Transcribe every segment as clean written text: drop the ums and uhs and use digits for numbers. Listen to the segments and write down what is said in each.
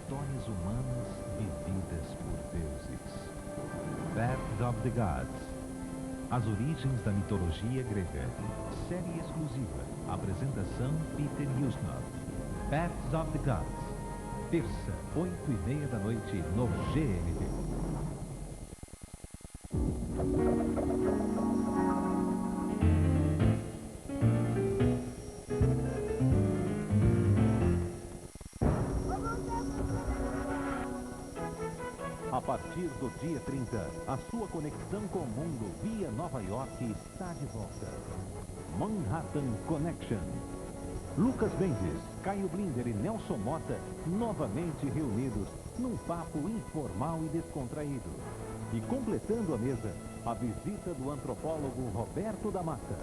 histórias humanas vividas por deuses. Path of the Gods. As origens da mitologia grega. Série exclusiva. Apresentação Peter Ustinov. Paths of the Gods. Terça, 8h30 da noite, no GNT. A partir do dia 30, a sua conexão com o mundo via Nova York está de volta. Manhattan Connection. Lucas Mendes, Caio Blinder e Nelson Mota novamente reunidos num papo informal e descontraído. E completando a mesa, a visita do antropólogo Roberto da Mata.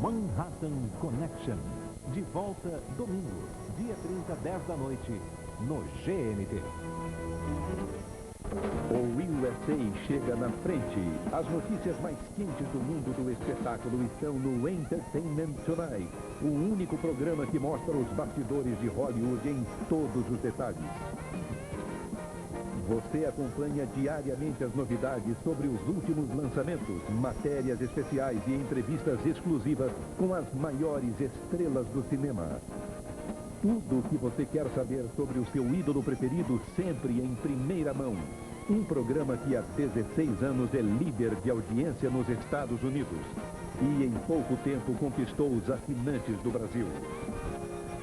Manhattan Connection. De volta domingo, dia 30, 10 da noite, no GNT. O USA chega na frente. As notícias mais quentes do mundo do espetáculo estão no Entertainment Tonight, o único programa que mostra os bastidores de Hollywood em todos os detalhes. Você acompanha diariamente as novidades sobre os últimos lançamentos, matérias especiais e entrevistas exclusivas com as maiores estrelas do cinema. Tudo o que você quer saber sobre o seu ídolo preferido sempre em primeira mão. Um programa que há 16 anos é líder de audiência nos Estados Unidos e em pouco tempo conquistou os assinantes do Brasil.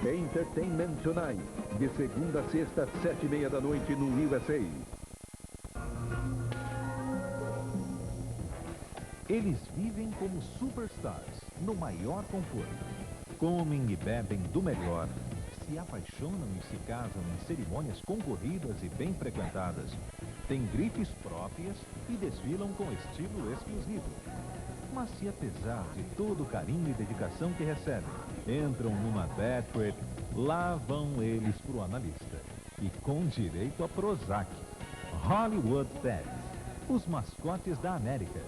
Entertainment Tonight, de segunda a sexta, 7h30 da noite no USA. Eles vivem como superstars, no maior conforto. Comem e bebem do melhor. Se apaixonam e se casam em cerimônias concorridas e bem frequentadas. Têm grifes próprias e desfilam com estilo exclusivo. Mas se apesar de todo o carinho e dedicação que recebem, entram numa bad trip, lá vão eles pro analista. E com direito a Prozac. Hollywood Pets, os mascotes da América.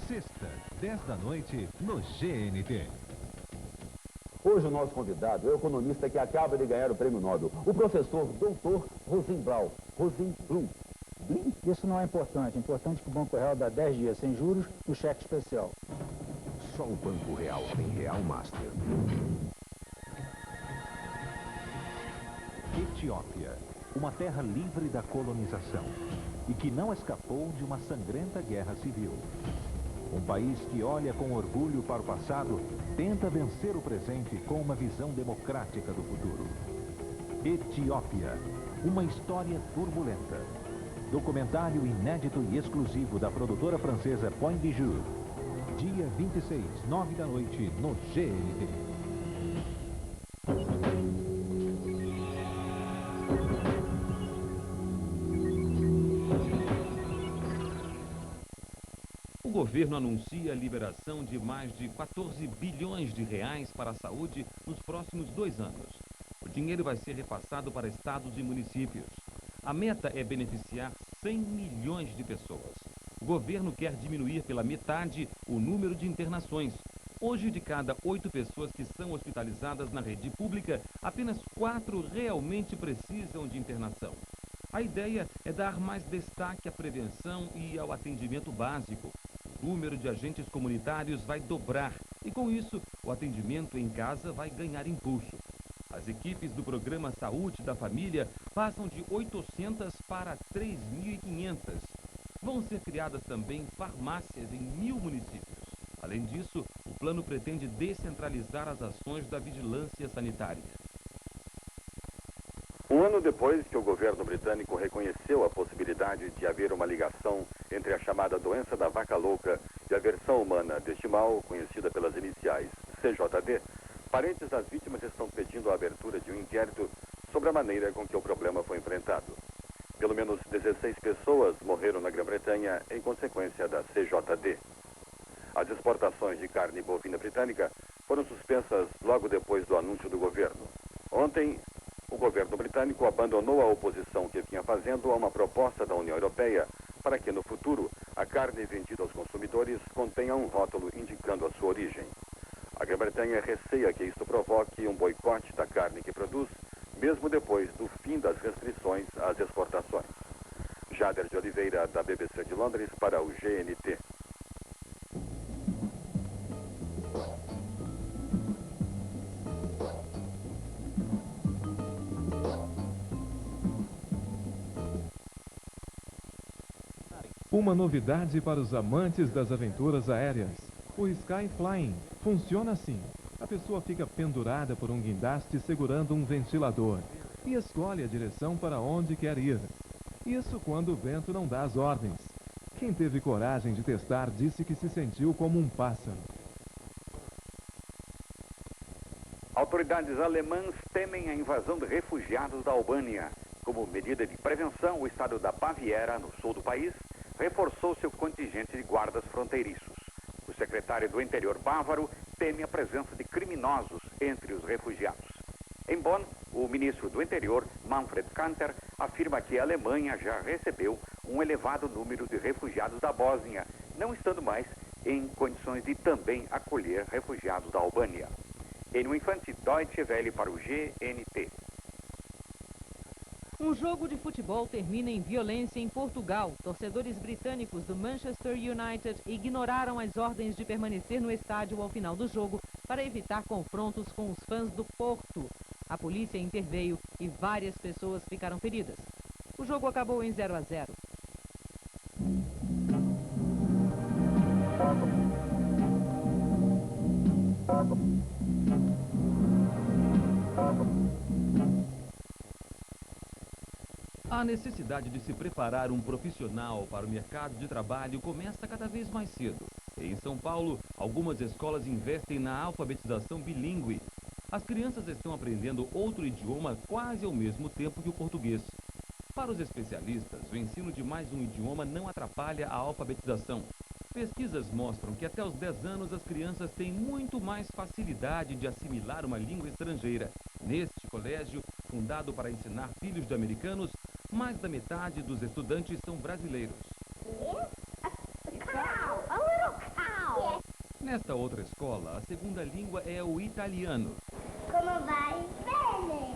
Sexta, 10 da noite, no GNT. Hoje o nosso convidado é o economista que acaba de ganhar o prêmio Nobel, o professor Dr. Rosenblau. Rosenblum. Isso não é importante. É importante que o Banco Real dá 10 dias sem juros no cheque especial. Só o Banco Real tem Real Master. Etiópia, uma terra livre da colonização e que não escapou de uma sangrenta guerra civil. Um país que olha com orgulho para o passado, tenta vencer o presente com uma visão democrática do futuro. Etiópia, uma história turbulenta. Documentário inédito e exclusivo da produtora francesa Point de Jour. Dia 26, 9 da noite, no GNT. O governo anuncia a liberação de mais de 14 bilhões de reais para a saúde nos próximos 2 anos. O dinheiro vai ser repassado para estados e municípios. A meta é beneficiar 100 milhões de pessoas. O governo quer diminuir pela metade o número de internações. Hoje, de cada 8 pessoas que são hospitalizadas na rede pública, apenas 4 realmente precisam de internação. A ideia é dar mais destaque à prevenção e ao atendimento básico. O número de agentes comunitários vai dobrar e, com isso, o atendimento em casa vai ganhar impulso. As equipes do programa Saúde da Família passam de 800 para 3.500. Vão ser criadas também farmácias em 1.000 municípios. Além disso, o plano pretende descentralizar as ações da vigilância sanitária. Um ano depois que o governo britânico reconheceu a possibilidade de haver uma ligação entre a chamada doença da vaca louca e a versão humana deste mal, conhecida pelas iniciais CJD, parentes das vítimas estão pedindo a abertura de um inquérito sobre a maneira com que o problema foi enfrentado. Pelo menos 16 pessoas morreram na Grã-Bretanha em consequência da CJD. As exportações de carne bovina britânica foram suspensas logo depois do anúncio do governo. Ontem, o governo britânico abandonou a oposição que vinha fazendo a uma proposta da União Europeia para que, no futuro, a carne vendida aos consumidores contenha um rótulo indicando a sua origem. A Grã-Bretanha receia que isto provoque um boicote da carne que produz, mesmo depois do fim das restrições Agência da BBC de Londres para o GNT. Uma novidade para os amantes das aventuras aéreas. O Sky Flying funciona assim. A pessoa fica pendurada por um guindaste segurando um ventilador e escolhe a direção para onde quer ir. Isso quando o vento não dá as ordens. Quem teve coragem de testar disse que se sentiu como um pássaro. Autoridades alemãs temem a invasão de refugiados da Albânia. Como medida de prevenção, o estado da Baviera, no sul do país, reforçou seu contingente de guardas fronteiriços. O secretário do Interior bávaro teme a presença de criminosos entre os refugiados. Em Bonn, o ministro do Interior, Manfred Kanter, afirma que a Alemanha já recebeu um elevado número de refugiados da Bósnia, não estando mais em condições de também acolher refugiados da Albânia. Em um infante, Deutsche Welle para o GNT. Um jogo de futebol termina em violência em Portugal. Torcedores britânicos do Manchester United ignoraram as ordens de permanecer no estádio ao final do jogo para evitar confrontos com os fãs do Porto. A polícia interveio e várias pessoas ficaram feridas. O jogo acabou em 0-0. A necessidade de se preparar um profissional para o mercado de trabalho começa cada vez mais cedo. Em São Paulo, algumas escolas investem na alfabetização bilíngue. As crianças estão aprendendo outro idioma quase ao mesmo tempo que o português. Para os especialistas, o ensino de mais um idioma não atrapalha a alfabetização. Pesquisas mostram que até os 10 anos as crianças têm muito mais facilidade de assimilar uma língua estrangeira. Neste colégio, fundado para ensinar filhos de americanos, mais da metade dos estudantes são brasileiros. Nesta outra escola, a segunda língua é o italiano. Como vai? Bene.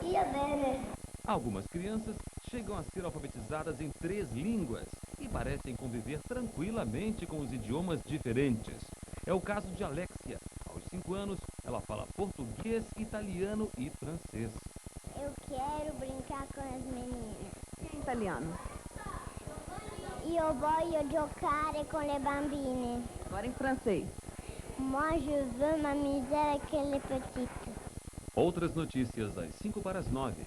Io bene. Algumas crianças chegam a ser alfabetizadas em 3 línguas e parecem conviver tranquilamente com os idiomas diferentes. É o caso de Alexia. Aos 5 anos, ela fala português, italiano e francês. Eu quero brincar com as meninas. Em italiano. Io voglio giocare con le bambine. Agora em francês. Moi je veux m'amuser avec les petites. Outras notícias às 8:55.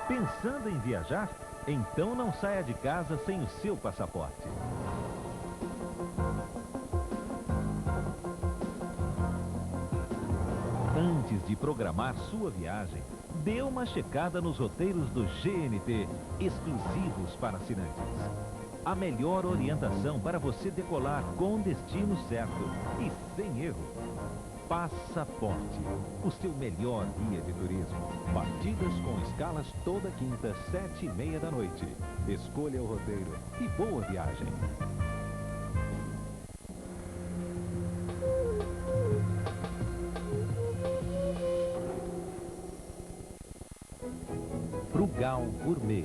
Pensando em viajar? Então não saia de casa sem o seu passaporte. Antes de programar sua viagem, dê uma checada nos roteiros do GNT, exclusivos para assinantes. A melhor orientação para você decolar com o destino certo e sem erro. Passaporte, o seu melhor guia de turismo. Partidas com escalas toda quinta, 7:30 da noite. Escolha o roteiro e boa viagem. Frugal Gourmet.